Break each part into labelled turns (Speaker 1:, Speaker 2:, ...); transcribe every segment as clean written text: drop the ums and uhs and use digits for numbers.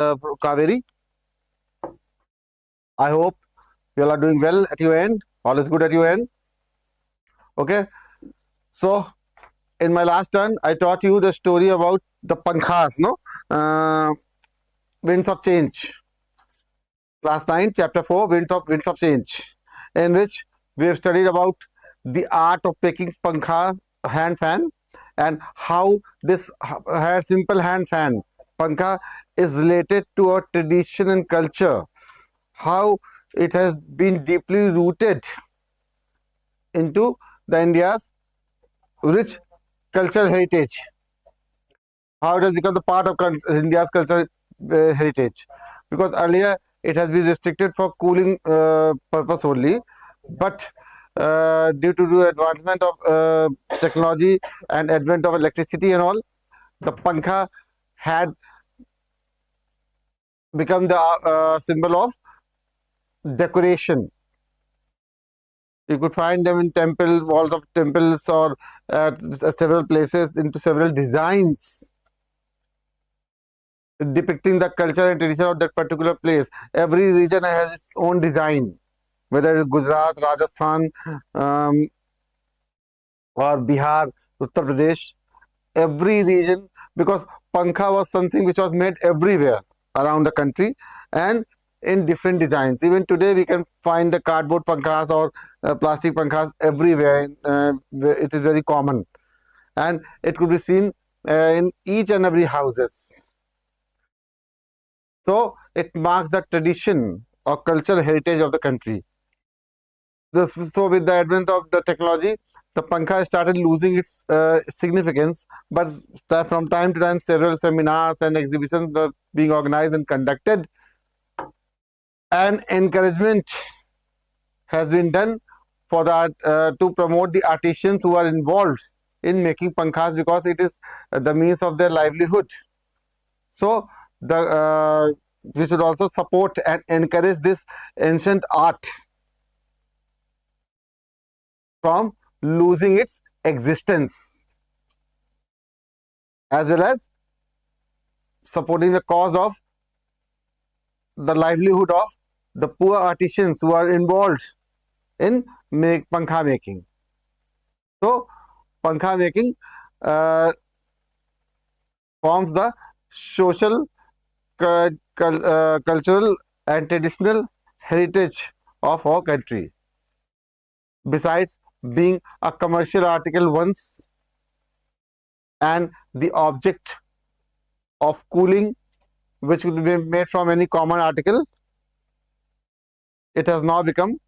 Speaker 1: Kaveri. I hope you all are doing well at your end. All is good at your end. Okay. So, in my last turn, I taught you the story about the pankhas, no? Winds of Change. Class 9, Chapter 4, Winds of Change, in which we have studied about the art of making pankha, hand fan, and how this simple hand fan, pankha, is related to our tradition and culture, how it has been deeply rooted into the India's rich cultural heritage, how it has become the part of India's cultural heritage. Because earlier it has been restricted for cooling purpose only, but due to the advancement of technology and advent of electricity and all, the pankha had become the symbol of decoration. You could find them in temple walls of temples or several places into several designs depicting the culture and tradition of that particular place. Every region has its own design, whether it's Gujarat, Rajasthan, or Bihar, Uttar Pradesh. Every region, because pankha was something which was made everywhere around the country and in different designs. Even today, we can find the cardboard pankhas or plastic pankhas everywhere. It is very common, and it could be seen in each and every houses. So it marks the tradition or cultural heritage of the country. So with the advent of the technology, the pankha started losing its significance, but from time to time several seminars and exhibitions were being organized and conducted, and encouragement has been done for that to promote the artisans who are involved in making pankhas, because it is the means of their livelihood. So we should also support and encourage this ancient art from losing its existence, as well as supporting the cause of the livelihood of the poor artisans who are involved in pankha making. So pankha making forms the social, cultural and traditional heritage of our country. Besides being a commercial article once and the object of cooling, which could be made from any common article, it has now become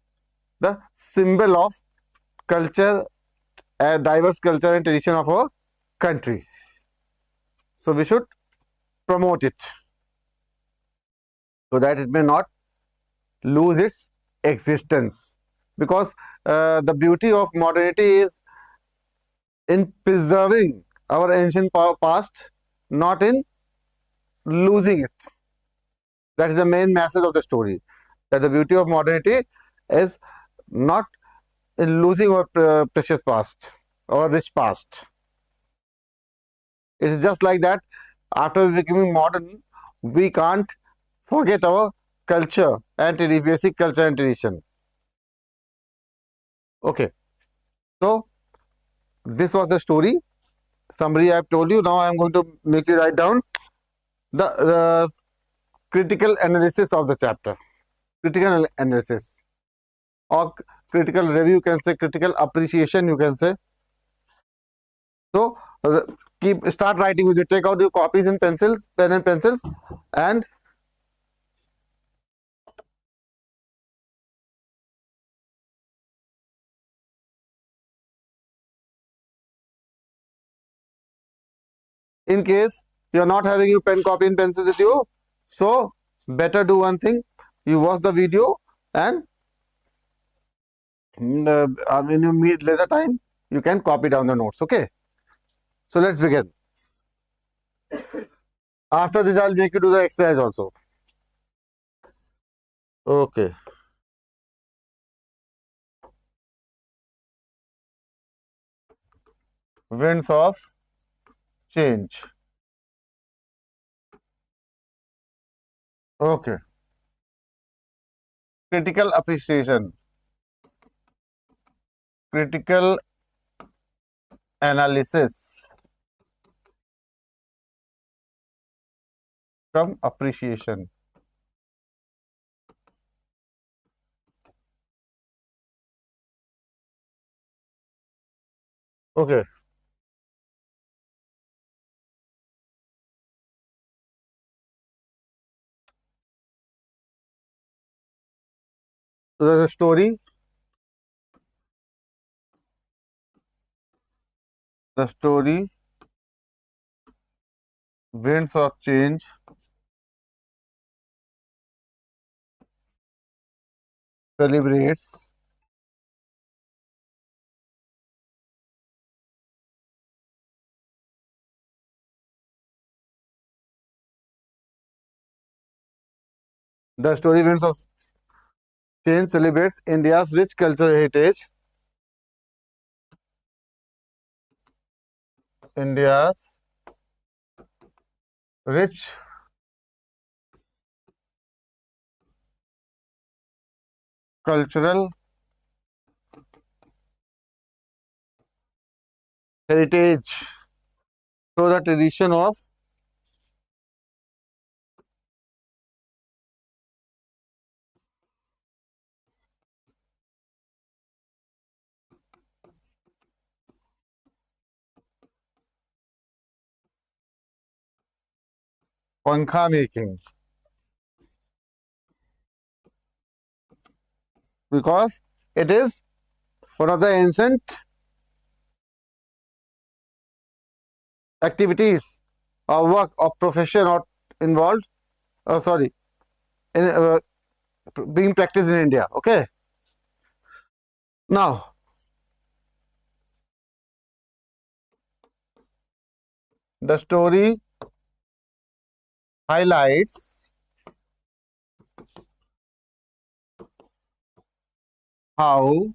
Speaker 1: the symbol of culture, diverse culture and tradition of our country. So we should promote it so that it may not lose its existence. Because the beauty of modernity is in preserving our ancient past, not in losing it. That is the main message of the story. That the beauty of modernity is not in losing our precious past, our rich past. It is just like that. After becoming modern, we can't forget our culture and basic culture and tradition. Okay, so this was the story summary I have told you. Now I am going to make you write down the critical analysis of the chapter. Critical analysis or critical review, you can say, critical appreciation, you can say. So start writing with you. Take out your copies and pencils, pen and pencils, and in case you are not having your pen, copy and pencils with you, so better do one thing: you watch the video, and when you meet leisure time, you can copy down the notes. Okay, so let's begin. After this, I'll make you do the exercise also. Okay. Winds of change. Okay. Critical appreciation, critical analysis, come appreciation. Okay. So there's a story. The story Winds of Change celebrates the story Winds of Change celebrates India's rich cultural heritage, India's rich cultural heritage through the tradition of pankha making, because it is one of the ancient activities or work or profession or involved, sorry, in, being practiced in India. Okay. Now, the story highlights how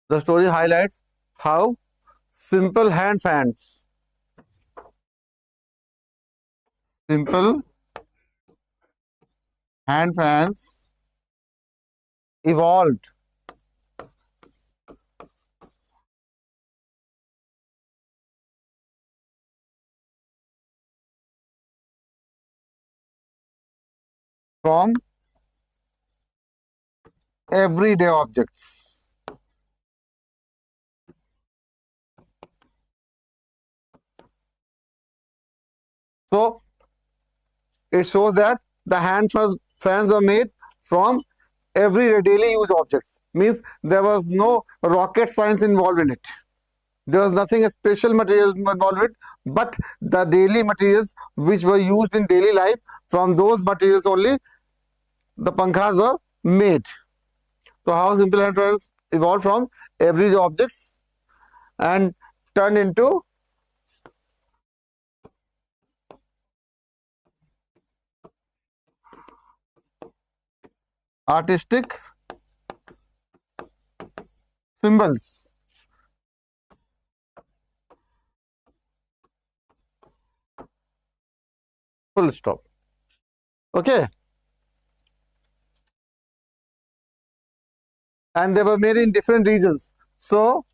Speaker 1: the story highlights how simple simple hand fans evolved from everyday objects. So it shows that the fans were made from everyday daily use objects. Means there was no rocket science involved in it. There was nothing special materials involved with, but the daily materials which were used in daily life, from those materials only the pankhas were made. So how simple hand fans evolved from everyday objects and turned into artistic symbols. Full stop. Okay. And they were made in different regions. So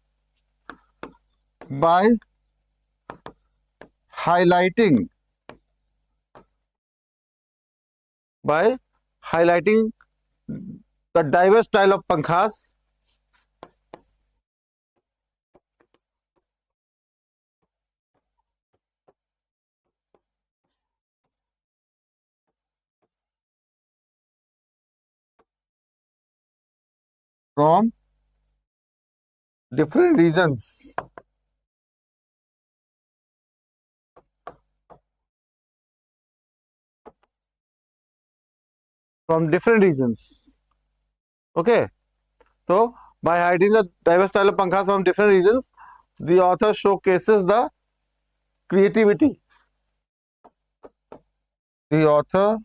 Speaker 1: by highlighting by highlighting the diverse style of pankhas from different regions, from different regions. Okay. So by highlighting the diverse style of pankhas from different regions, the author showcases the creativity. The author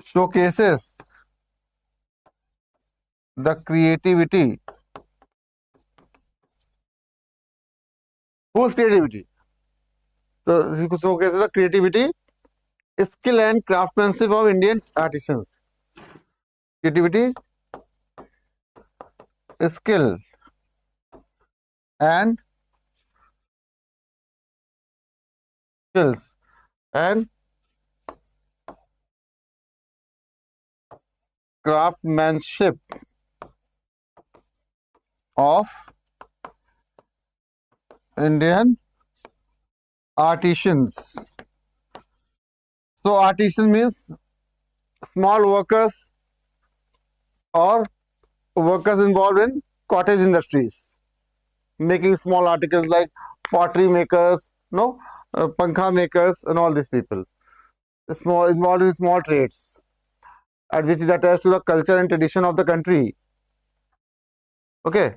Speaker 1: showcases the creativity. Whose creativity? So कैसे the creativity, skill and craftsmanship of Indian artisans. Creativity, skill and skills and craftsmanship of Indian artisans. So artisan means small workers or workers involved in cottage industries, making small articles like pottery makers, no, pankha makers, and all these people. Small involved in small trades, at which is attached to the culture and tradition of the country. Okay.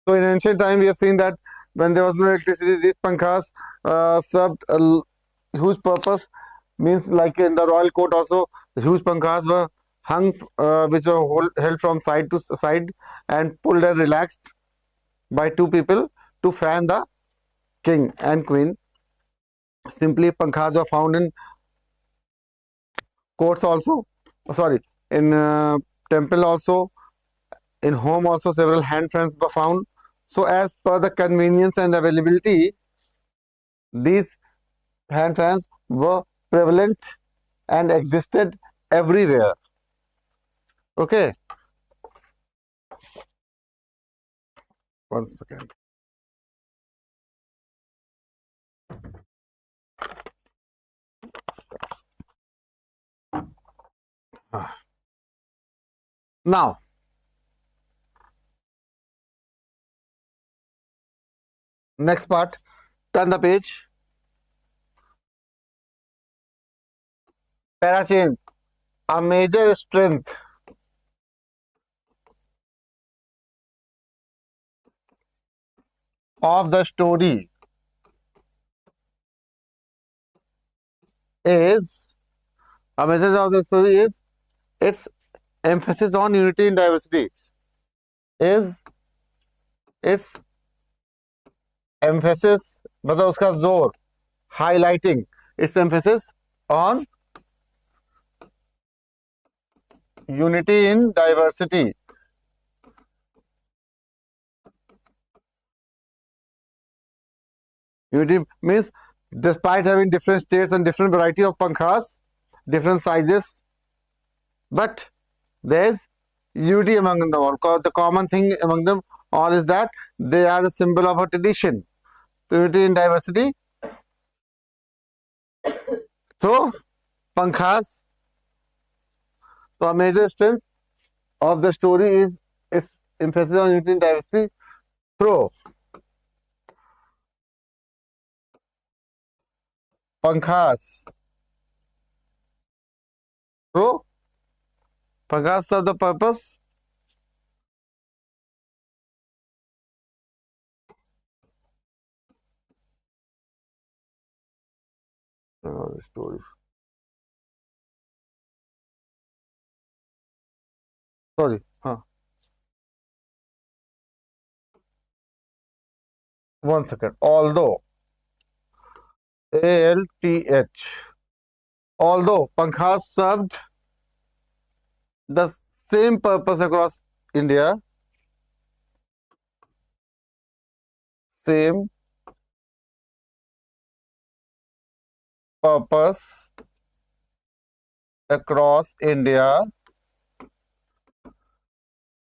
Speaker 1: So in ancient time, we have seen that when there was no electricity, these pankhas served a huge purpose. Means like in the royal court also, the huge pankhas were hung, which were held from side to side and pulled and relaxed by two people to fan the king and queen. Simply pankhas were found in courts also. Sorry, in temple also, in home also several hand fans were found. So as per the convenience and availability, these hand fans were prevalent and existed everywhere. Okay. One second. Now, next part, turn the page. Para change. A major strength of the story is its emphasis on unity in diversity. Is its emphasis, मतलब उसका जोर, highlighting its emphasis on unity in diversity. Unity means despite having different states and different variety of pankhas, different sizes, but there is unity among them all. The common thing among them all is that they are the symbol of a tradition. Unity in diversity. So, pankhas. So, a major strength of the story is its emphasis on unity in diversity through pankhas. Through pankhas serve the purpose story. Sorry. One second. Although ALTH. Although pankhas served the same purpose across India, same purpose across India,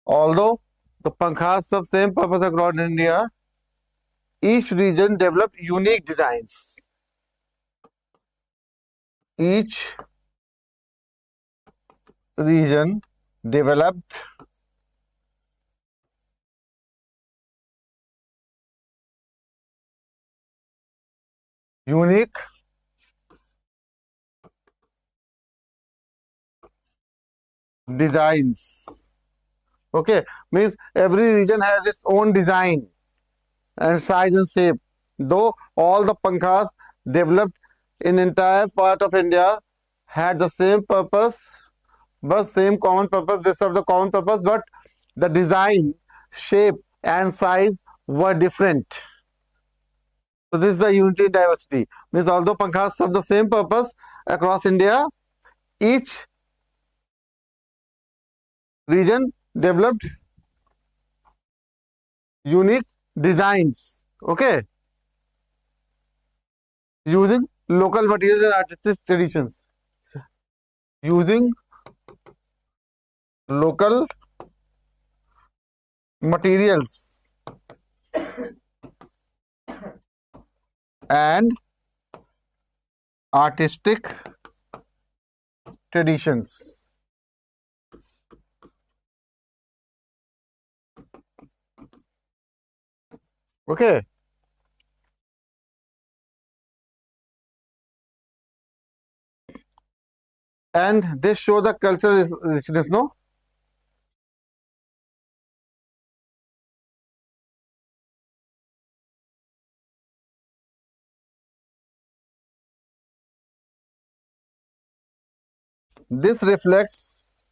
Speaker 1: although the pankhas serve same purpose across India, each region developed unique designs. Each region developed unique designs. Okay, means every region has its own design and size and shape. Though all the pankhas developed in entire part of India had the same purpose, but same common purpose. They serve the common purpose, but the design, shape, and size were different. So this is the unity in diversity. Means although pankhas serve the same purpose across India, each region developed unique designs. Okay, using local materials and artistic traditions. Using local materials and artistic traditions. Okay. And they show the cultural richness, no? This reflects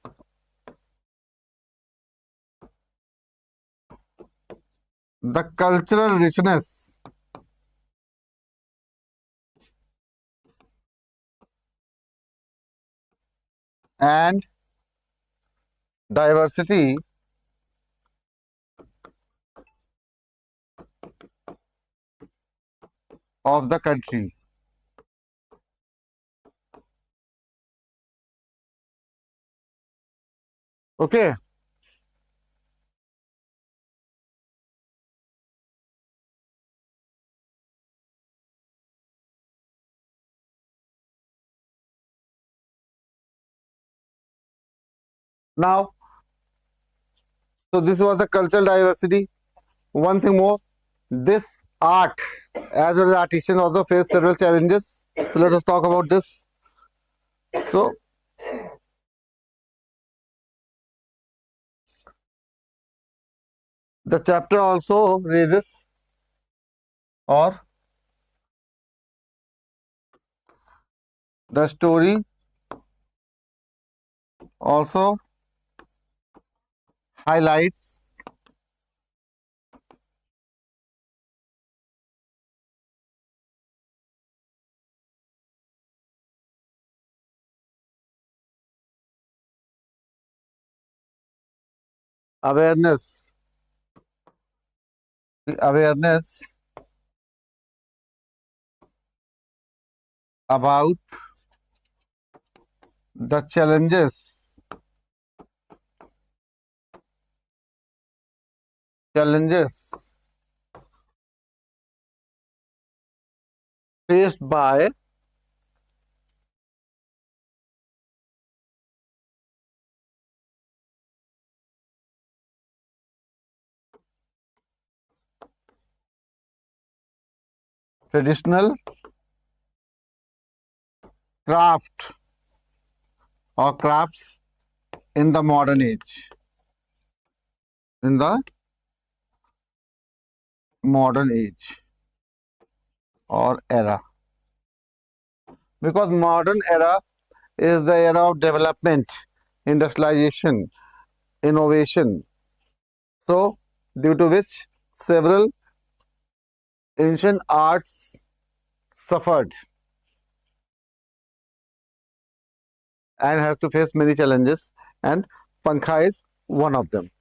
Speaker 1: the cultural richness and diversity of the country. Okay. Now, so this was the cultural diversity. One thing more, this art as well as artisans also face several challenges. So let us talk about this. So the chapter also raises or the story also highlights awareness, the awareness about the challenges faced by traditional craft or crafts in the modern age, in the modern age or era, because modern era is the era of development, industrialization, innovation. So due to which several ancient arts suffered and have to face many challenges, and pankha is one of them.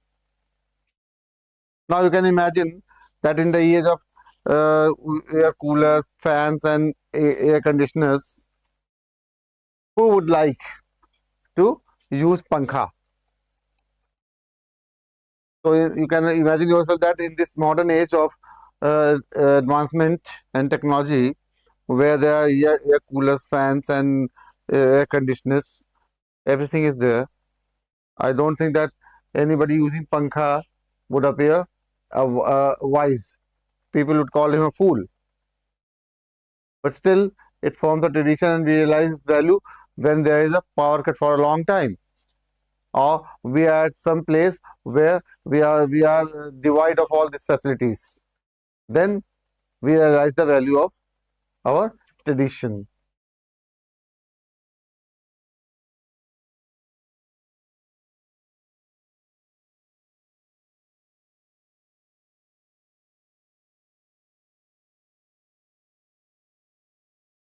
Speaker 1: Now you can imagine that in the age of air coolers, fans, and air conditioners, who would like to use pankha? So you can imagine yourself that in this modern age of advancement and technology, where there are air coolers, fans, and air conditioners, everything is there. I don't think that anybody using pankha would appear wise. People would call him a fool. But still, it forms a tradition and we realize its value when there is a power cut for a long time, or we are at some place where we are devoid of all these facilities. Then we realize the value of our tradition.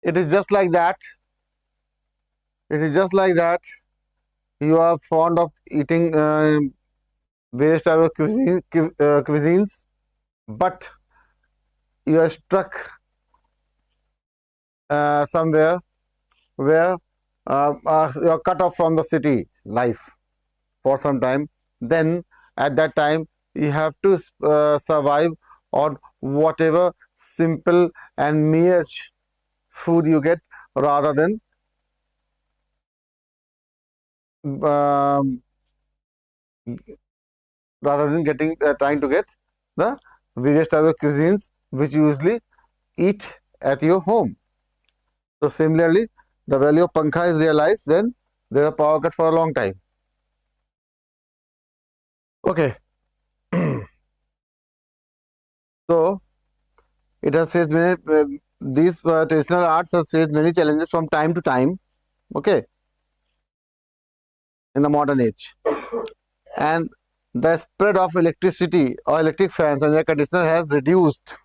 Speaker 1: It is just like that. It is just like that. You are fond of eating various types of cuisines, but you are struck somewhere where you are cut off from the city life for some time. Then at that time you have to survive on whatever simple and mere food you get, rather than um, getting trying to get the various types of cuisines which you usually eat at your home. So similarly, the value of pankha is realized when there is a power cut for a long time. Okay. So it has faced many, these traditional arts has faced many challenges from time to time, okay, in the modern age. And the spread of electricity or electric fans and air conditioner has reduced.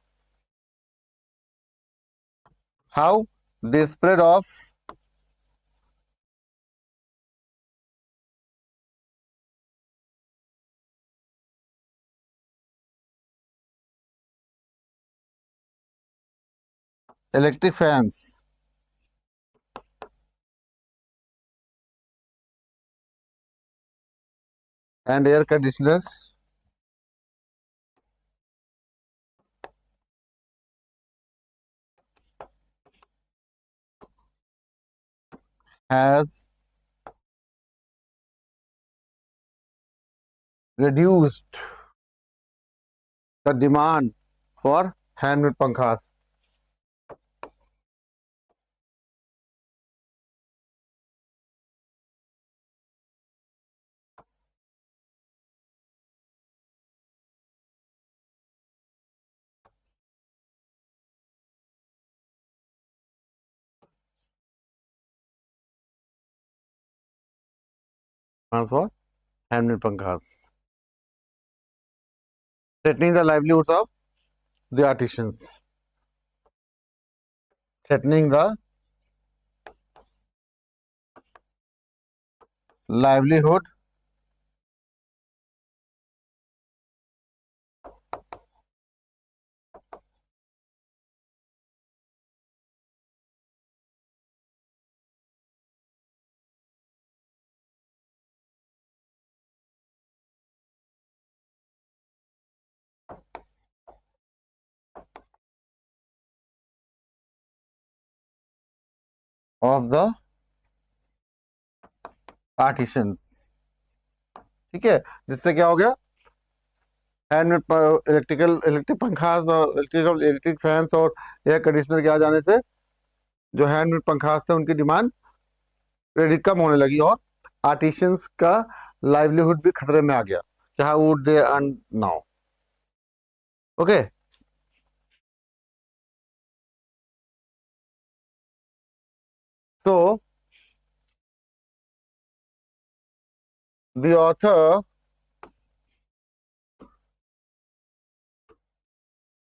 Speaker 1: How? The spread of electric fans and air conditioners has reduced the demand for handmade pankhas. For handmade pankhas, threatening the livelihoods of the artisans, threatening the livelihood of the artisans. ठीक है, जिससे क्या हो गया, handmade electric पंखास और electric fans और air conditioner के आ जाने से जो हैंडमेड पंखास थे उनकी डिमांड क्रेडिट कम होने लगी और आर्टिशियंस का लाइवलीहुड भी खतरे में आ गया. How would they earn now? Okay. So the author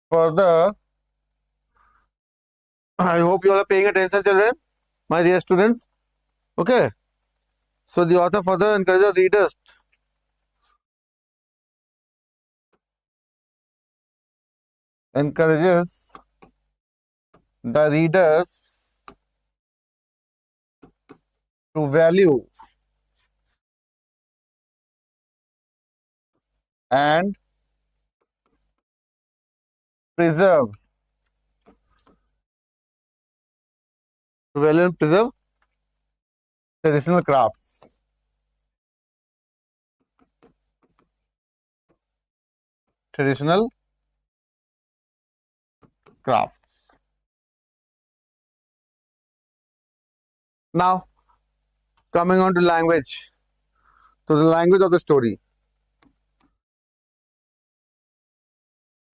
Speaker 1: further, I hope you all are paying attention, children, my dear students. Okay. So the author further encourages the readers to value and preserve traditional crafts. Traditional crafts. Now, coming on to language. So the language of the story.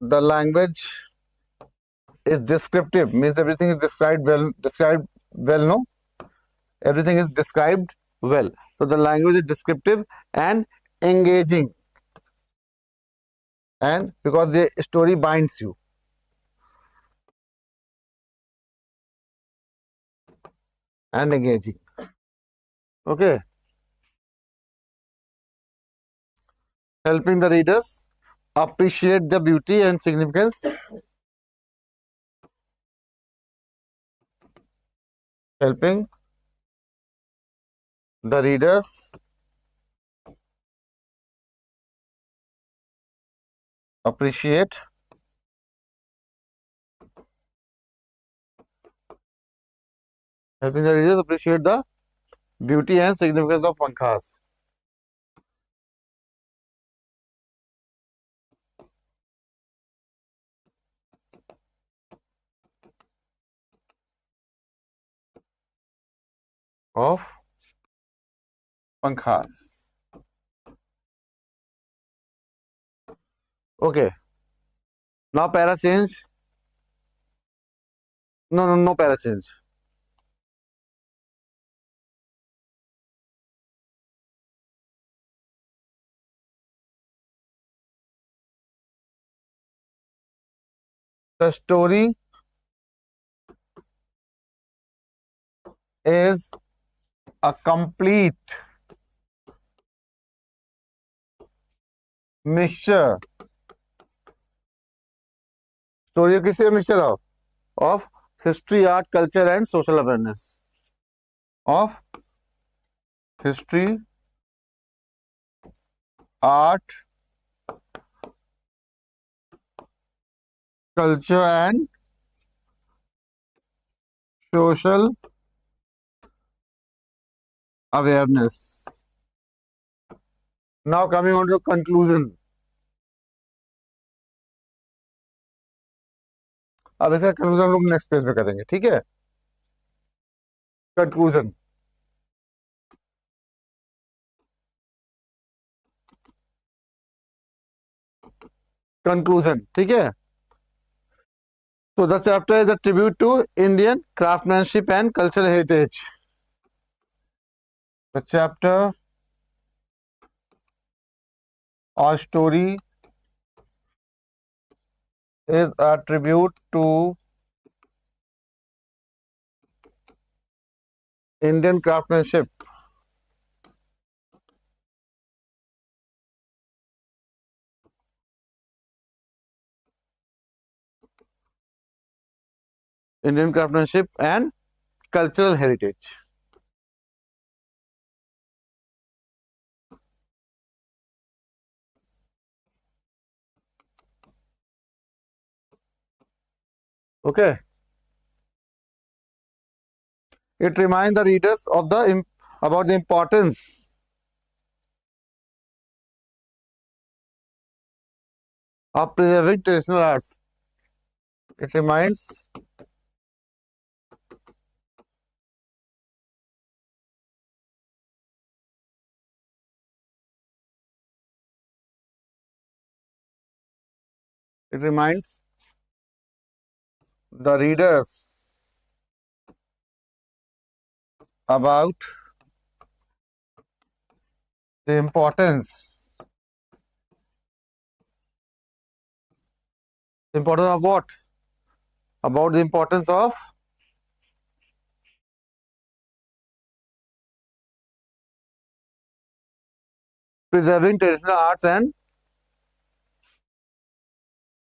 Speaker 1: The language is descriptive, means everything is described well, no? Everything is described well. So the language is descriptive and engaging, and because the story binds you. and engaging. Okay. Helping the readers appreciate the beauty and significance. Helping the readers appreciate the beauty and significance of pankhas. Of pankhas. Okay. Now para change. No para change. The story is a complete mixture. Story किसी a mixture of history, art, culture, and social awareness. Of history, art, culture, and social awareness. Now coming on to conclusion. अब इसका conclusion हम लोग next page में करेंगे, ठीक है. Conclusion. Conclusion, ठीक है. So the chapter is a tribute to Indian craftsmanship and cultural heritage. The chapter or story is a tribute to Indian craftsmanship and cultural heritage. Okay. It reminds the readers of about the importance of preserving traditional arts. It reminds the readers about the importance of what? About the importance of preserving traditional arts and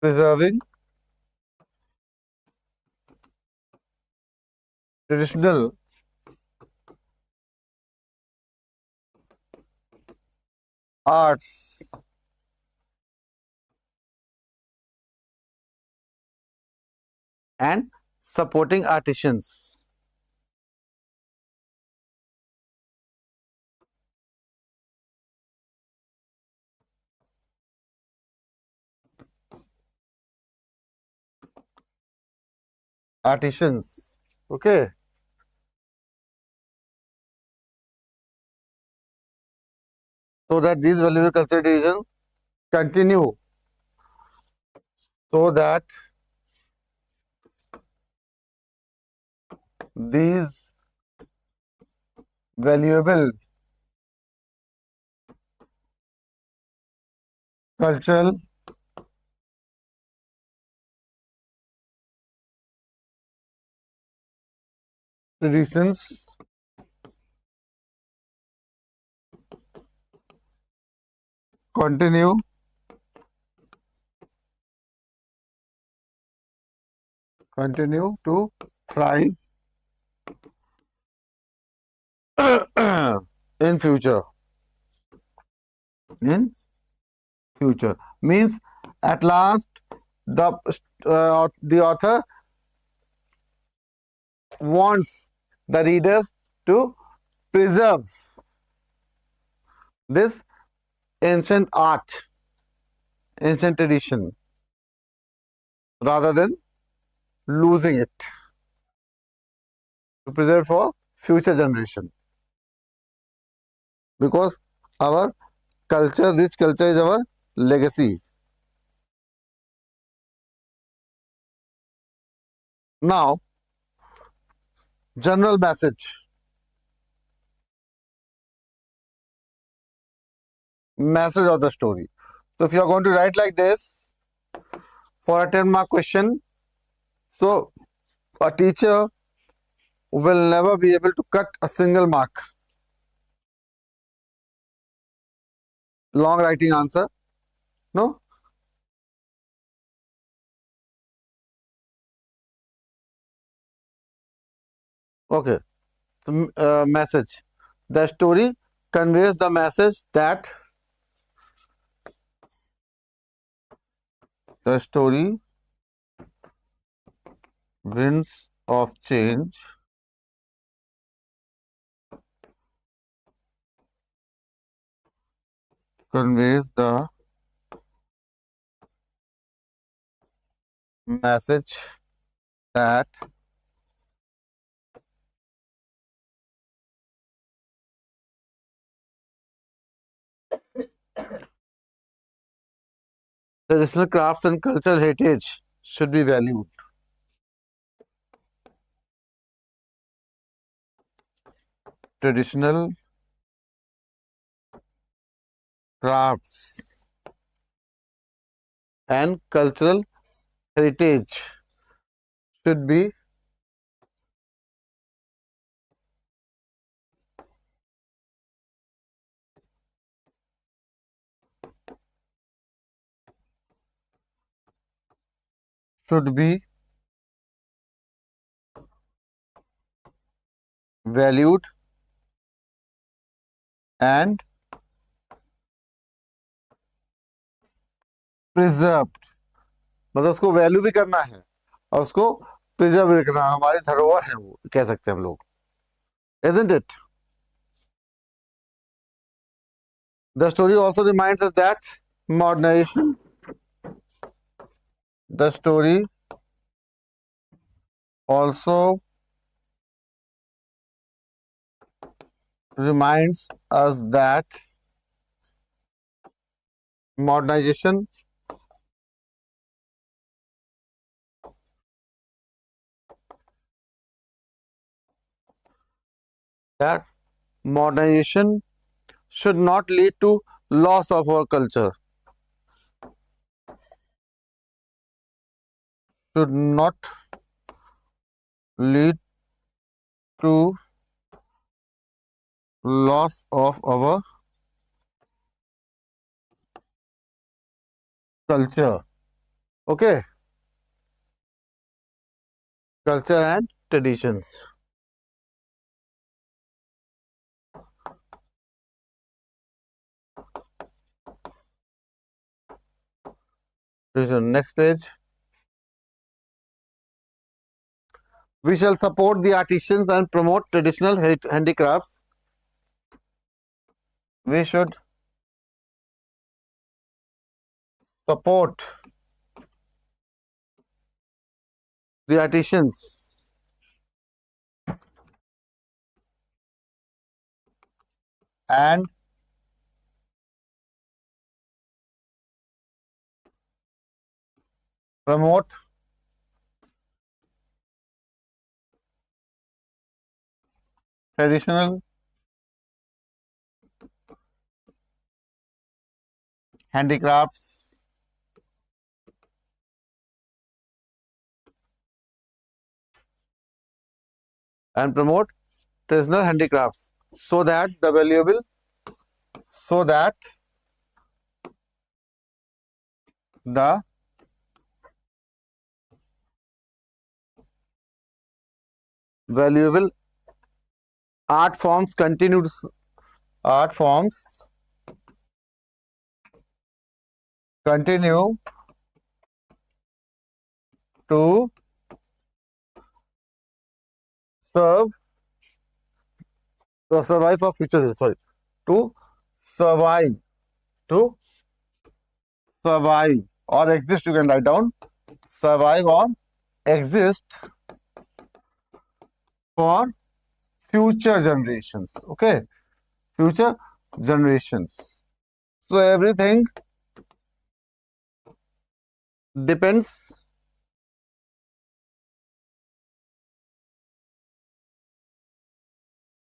Speaker 1: preserving traditional arts and supporting artisans. Okay. So that these valuable cultural traditions continue. So that these valuable cultural traditions continue to thrive in future. In future means at last the author wants the readers to preserve this ancient art, ancient tradition, rather than losing it, to preserve for future generation, because our culture, rich culture, is our legacy. Now, general message of the story. So if you are going to write like this for a 10-mark question, so a teacher will never be able to cut a single mark. Long writing answer, no? Okay. So, message. The story conveys the message that the story, winds of change, conveys the message that traditional crafts and cultural heritage should be valued. Traditional crafts and cultural heritage should be valued and preserved. मतलब उसको value भी करना है और उसको preserve भी करना है, हमारी धरोहर है वो, कह सकते हैं हम लोग. Isn't it? The story also reminds us that modernization, the story also reminds us that modernization should not lead to loss of our culture. Should not lead to loss of our culture. Okay? Culture and traditions. Next page. We shall support the artisans and promote traditional handicrafts. We should support the artisans and promote traditional handicrafts and promote traditional handicrafts so that The valuable art forms art forms continue to serve survive for future. Sorry, to survive to survive or exist. You can write down survive or exist for future generations. Okay, future generations. So everything depends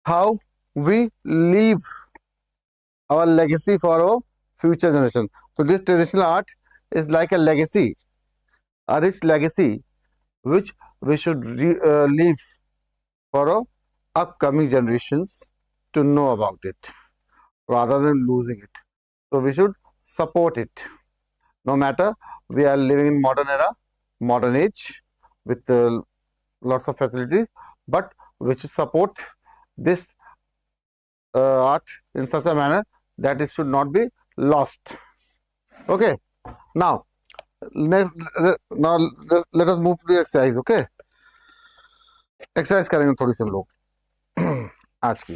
Speaker 1: how we leave our legacy for our future generation. So this traditional art is like a legacy, a rich legacy, which we should leave for our upcoming generations to know about it rather than losing it. So we should support it. No matter we are living in modern era, modern age with lots of facilities, but we should support this art in such a manner that it should not be lost. Okay. Now, next, now let us move to the exercise. Okay. Exercise करेंगे थोड़ी सी हम लोग आज की.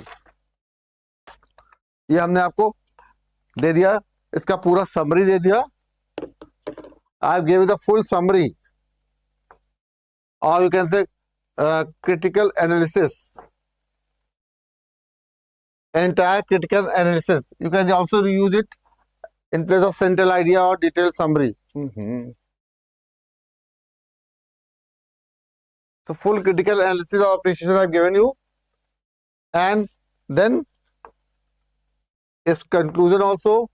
Speaker 1: ये हमने आपको दे दिया, इसका पूरा समरी दे दिया. I give you the full summary, और you can say critical analysis, entire critical analysis. You can also use it in place of central idea or detailed summary. So full critical analysis or appreciation I've given you, and then its conclusion also,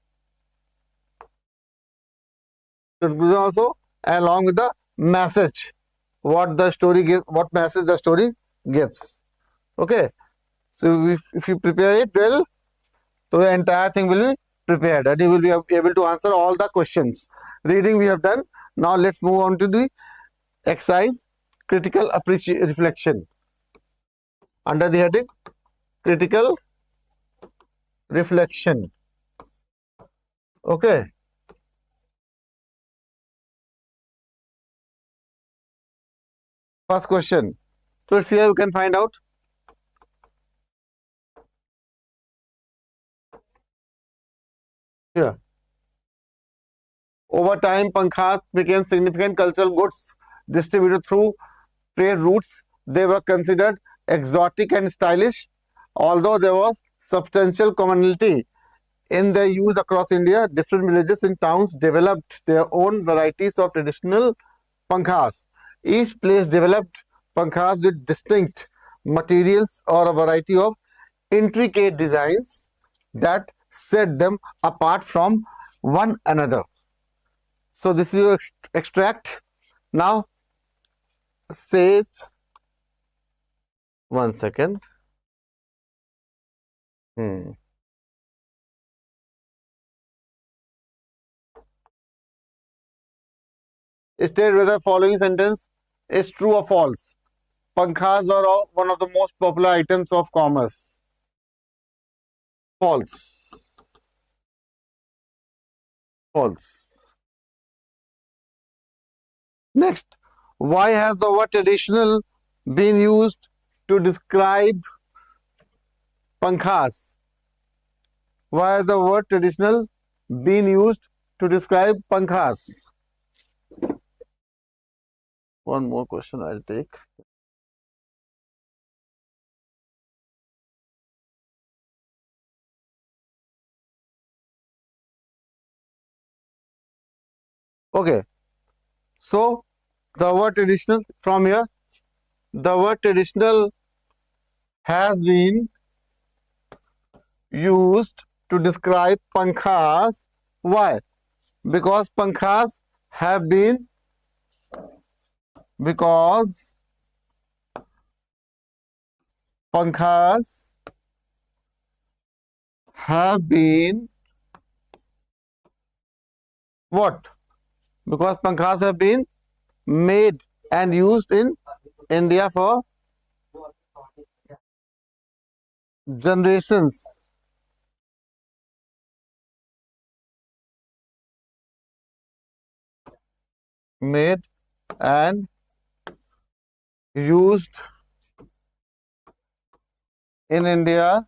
Speaker 1: along with the message, what the story gives, what message the story gives. Okay, so if you prepare it well, so the entire thing will be prepared and you will be able to answer all the questions. Reading we have done. Now let's move on to the exercise critical reflection. Under the heading critical reflection. Okay. First question. So it's here you can find out. Here. Over time, pankhas became significant cultural goods distributed through trade routes. They were considered exotic and stylish, although there was substantial commonality in their use across India. Different villages and towns developed their own varieties of traditional pankhas. Each place developed pankhas with distinct materials or a variety of intricate designs that set them apart from one another. So this is your extract. Now says, one second. State whether following sentence is true or false. Pankhas are one of the most popular items of commerce. False. False. Next, why has the word traditional been used to describe pankhas? Why has the word traditional been used to describe pankhas? One more question I'll take. Okay. So the word traditional, from here, the word traditional has been used to describe pankhas. Why? Because pankhas have been what? Because pankhas have been made and used in India for generations. Made and used in India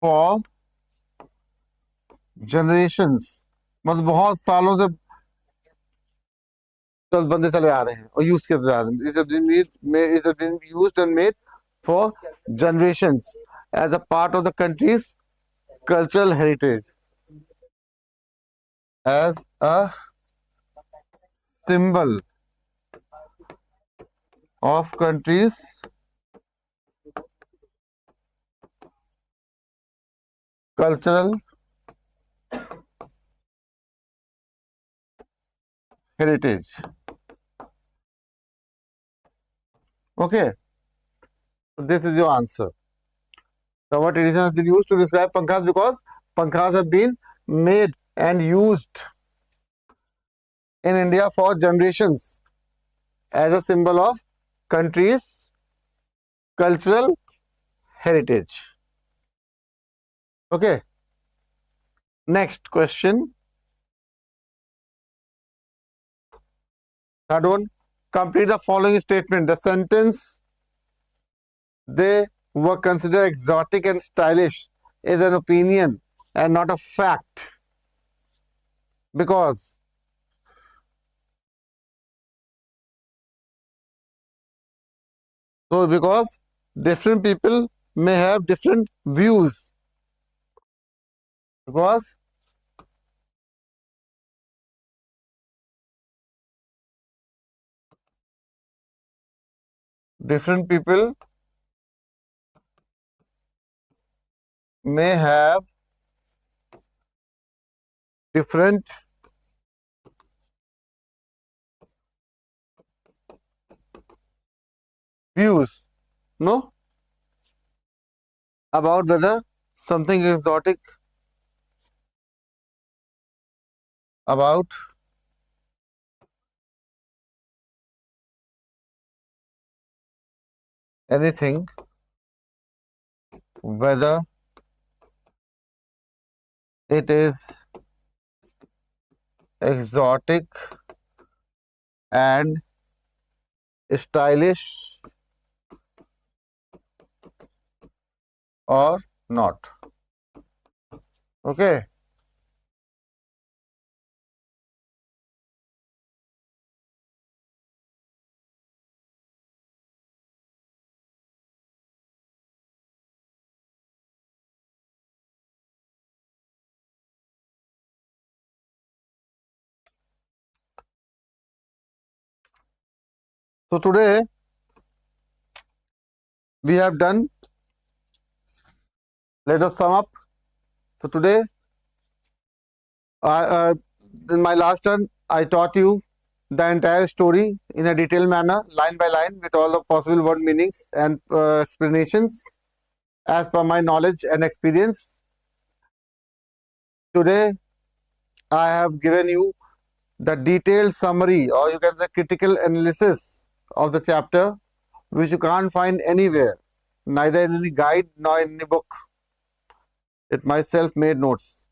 Speaker 1: for generations. मतलब बहुत सालों से बंदे चले आ रहे हैं और use करते जा रहे हैं. It has been used and made for generations as a part of the country's cultural heritage. As a symbol of country's cultural heritage. Okay, so this is your answer. The word tradition has been used to describe pankhas because pankhas have been made and used in India for generations as a symbol of country's cultural heritage. Okay. Next question. Third one. Complete the following statement. The sentence, they were considered exotic and stylish, is an opinion and not a fact. Because different people may have different views. Because different people may have different views, no, about whether something exotic, about anything, whether it is exotic and stylish or not. Okay. So today we have done, let us sum up. So today, in my last turn, I taught you the entire story in a detailed manner, line by line, with all the possible word meanings and explanations as per my knowledge and experience. Today, I have given you the detailed summary, or you can say critical analysis of the chapter, which you can't find anywhere, neither in any guide nor in any book. It my self-made notes,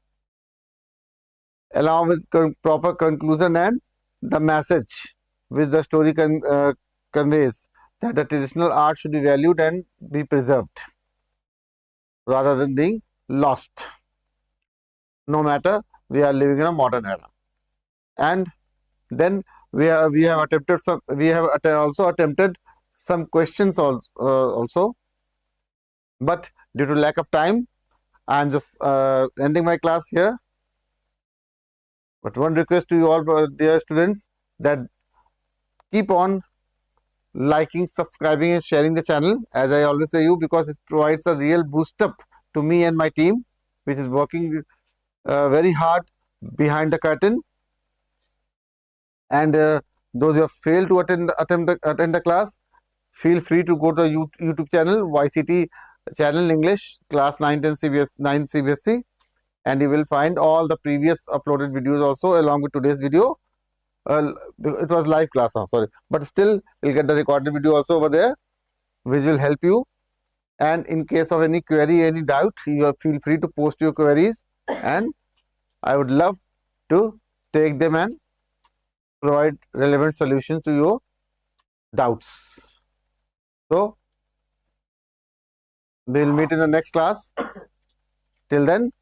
Speaker 1: along with proper conclusion and the message which the story conveys, that the traditional art should be valued and be preserved rather than being lost, no matter we are living in a modern era. And then we have also attempted some questions also, but due to lack of time, I am just ending my class here. But one request to you all, dear students, that keep on liking, subscribing and sharing the channel, as I always say you, because it provides a real boost up to me and my team, which is working very hard behind the curtain. And those who have failed to attend the class, feel free to go to the YouTube channel, YCT channel English, class 9 10 CBS 9 CBSE. and you will find all the previous uploaded videos also along with today's video. It was live class now, sorry, but still you'll get the recorded video also over there, which will help you. And in case of any query, any doubt, you feel free to post your queries, and I would love to take them and provide relevant solutions to your doubts. So we'll meet in the next class. Till then,